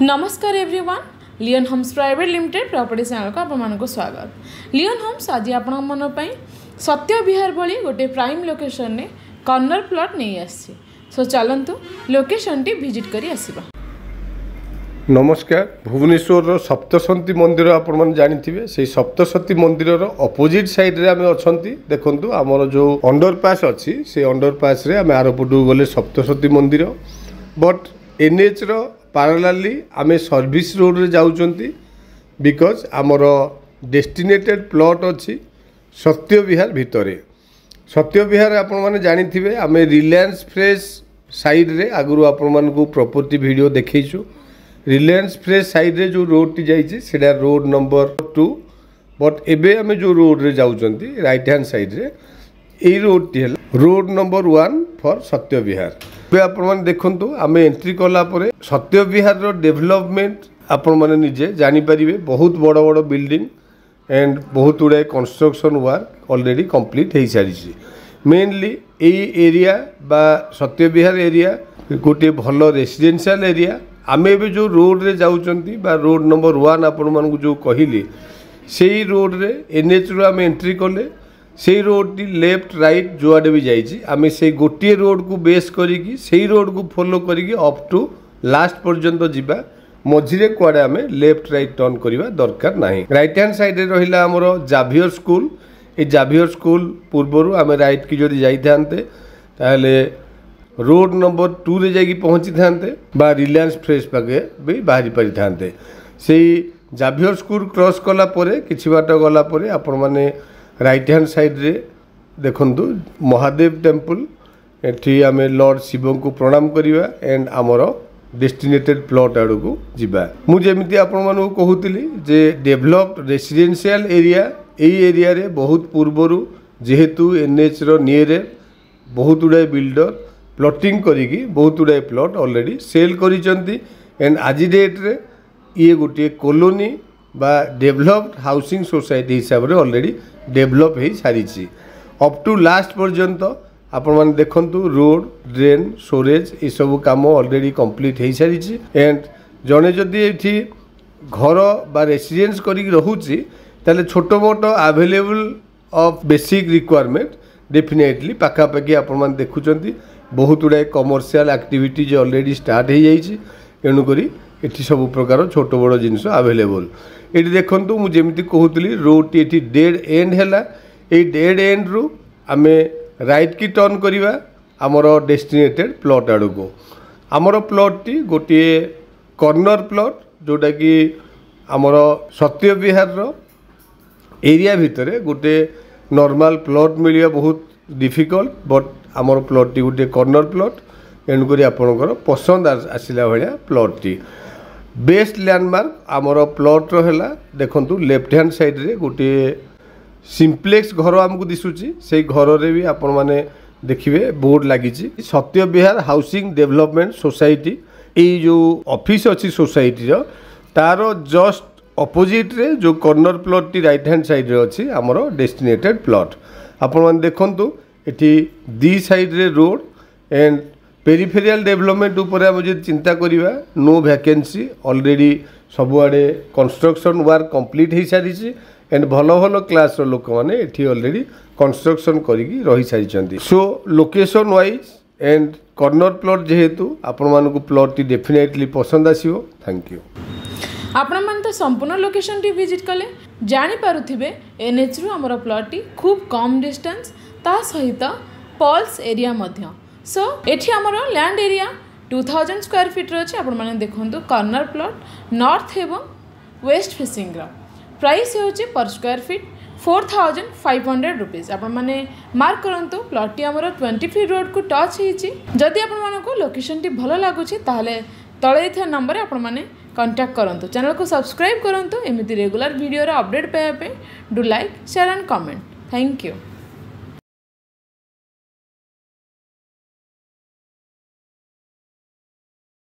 नमस्कार everyone Leon Holmes private limited property channel को आपको स्वागत। लियोन होम्स आज आपण मन सत्य विहार भली गोटे प्राइम लोकेशन ने कॉर्नर प्लॉट नहीं आसी। सो चलतु लोकेशन टी विजिट करी आसीबा। नमस्कार। भुवनेश्वर सप्तशती मंदिर आपण जानी से सप्तशती मंदिर अपोजिट साइड रे आम अच्छा देखु आमर जो अंडरपास अच्छी से अंडरपास रे आम आरपटू गले सप्तशती मंदिर बट एनएच पैरेलली आम सर्विस रोड रे जाउचंती बिकज आमर डेस्टिनेटेड प्लॉट अच्छी सत्य विहार भितर। सत्य विहार आपण मैंने जानी आम रिलायंस फ्रेश साइड रे आगु आपण मानकु प्रॉपर्टी वीडियो देखैछु। रिलायंस फ्रेश साइड रे जो रोड टी जाइए सेटा रोड नंबर 2 बट एबे आम जो रोड रे जाउचंती राइट हैंड साइड रे ए रोड टी road number 1 for Satya Vihar. पे आपण माने देखंतु आम एंट्री कला परे सत्य विहार रो डेवलपमेंट आपण माने निजे जानि परिबे। बहुत बड़ बड़ बिल्डिंग एंड बहुत गुड़ाए कंस्ट्रक्शन वर्क ऑलरेडी कंप्लीट हो सारी। मेनली ए एरिया बा सत्य विहार एरिया गोटे भल रेसिडेंशियल एरिया। आम ए जो रोड रे जाउचंती बा रोड नंबर 1 आपण मानकु जो कहिली सेही रोड रे एनएच रो आम एंट्री कले से रोड टी लेफ्ट राइट जो आडे भी जाइए आम से गोटे रोड को बेस करी से रोड को फॉलो करी अप टू लास्ट पर्यंत जीवा मझिरे कुआडे आम लेफ्ट राइट टर्न करवा दरकार नहीं। राइट हैंड साइड रहा आमर जाभियर स्कूल। ये जाभियर स्कूल पूर्वर आम राइट की जदि जाइए रोड नंबर 2 रे जाइए पहुँची थांते बा रिलायंस फ्रेश पागे भी बाहरी पारि थांते। से जाभियर स्कूल क्रॉस कला परे किछि बाट गला परे आपण माने राइट हैंड साइड रे देखंतु महादेव टेम्पल। एठी आमे लॉर्ड शिव को प्रणाम करिवा एंड आमर डेस्टिनेटेड प्लॉट आड़ को जीवा। मु जेमिति आपण मानू कहूतिली जे डेवलप्ड रेसिडेंशियल एरिया ए एरिया रे बहुत पूर्वरु जेहेतु एनएच रो नियर बहुत गुड़ाए बिल्डर प्लॉटिंग करिकी बहुत गुड़ाए प्लॉट ऑलरेडी सेल करिसंती एंड आज डेट रे ये गोटे कॉलोनी बा डेवलप्ड हाउसिंग सोसाइटी हिसाब रे ऑलरेडी डेवलप हो सारी। अप टू लास्ट पर्यंत आपण माने देखंतु रोड ड्रेन स्टोरेज ये सब काम ऑलरेडी कंप्लीट हो सारी। एंड जड़े जदि ये घर बा रेसिडेंस करी रहुची ताले छोट मोट available of basic requirement definitely पाखापाखि आपण माने देखुचंती बहुत गुड़ाए कमर्शियल एक्टिविटीज ऑलरेडी स्टार्ट हो जाइए। एणुक ये सब प्रकार छोट बड़ जिनस अवेलेबल ये देखु मुझे कहूली रोड टी डेड एंड है। ये डेड एंड रु आम राइट की टर्न करवा आमर डेस्टिनेटेड प्लॉट आड़ को। आमर प्लॉट टी गोटे कॉर्नर प्लॉट जोटा कि आमर सत्य विहार रो एरिया भितर गोटे नॉर्मल प्लॉट मिलिया बहुत डिफिकल्ट बट आमर प्लॉट टी गोटे कॉर्नर प्लॉट एणुक आपणकर पसंद आसला भाया प्लॉट टी। बेस्ट लैंडमार्क आमर प्लॉट रहा देखंतु लेफ्ट हैंड साइड रे गोटे सिंप्लेक्स घर आमको दिशुची से घर रे भी आपण माने देखिए बोर्ड लगी सत्य विहार हाउसिंग डेवलपमेंट सोसाइटी। ये जो ऑफिस अच्छी सोसाइटी रो तार जस्ट अपोजिट रे जो कॉर्नर प्लॉट टी राइट हैंड साइड रे अच्छी आमर डेस्टिनेटेड प्लॉट। आपण माने देखंतु एठी दी साइड रे रोड एंड पेरिफेरियल डेवलपमेंट ऊपर आम जो चिंता करिवा नो वैकेंसी ऑलरेडी सबुआड़े कंस्ट्रक्शन वर्क कंप्लीट हो सारी एंड भल भल क्लास लोक मैंने ये ऑलरेडी कंस्ट्रक्शन करी रही सारी। सो location wise and corner plot जेहेतु आपण मानकु प्लॉट टी डेफिनेटली पसंद आसीबो। Thank you. आपण मान तो संपूर्ण लोकेशन टी विजिट कले जानी पारुथिबे एनएच रु हमर प्लॉट टी खूब कम डिस्टेंस ता सहित पल्स एरिया मध्य। सो एठी हमर लैंड एरिया 2000 स्क्वायर फीट रो अछि। आपण माने देखंतु कॉर्नर प्लॉट नॉर्थ एवं वेस्ट फेसिंग रो प्राइस होछि पर स्क्वायर फीट 4500 रुपीस। आपण माने मार्क करंतु प्लॉट टी हमर 20 फीट रोड को टच हिची। जदि आपण मानको लोकेशन टी भलो लागुछि ताले तळे इथे नंबर आपण माने कांटेक्ट करंतु। चैनल को सब्सक्राइब करंतु एमिति रेगुलर वीडियो रो अपडेट पाए पे do like share and comment. Thank you.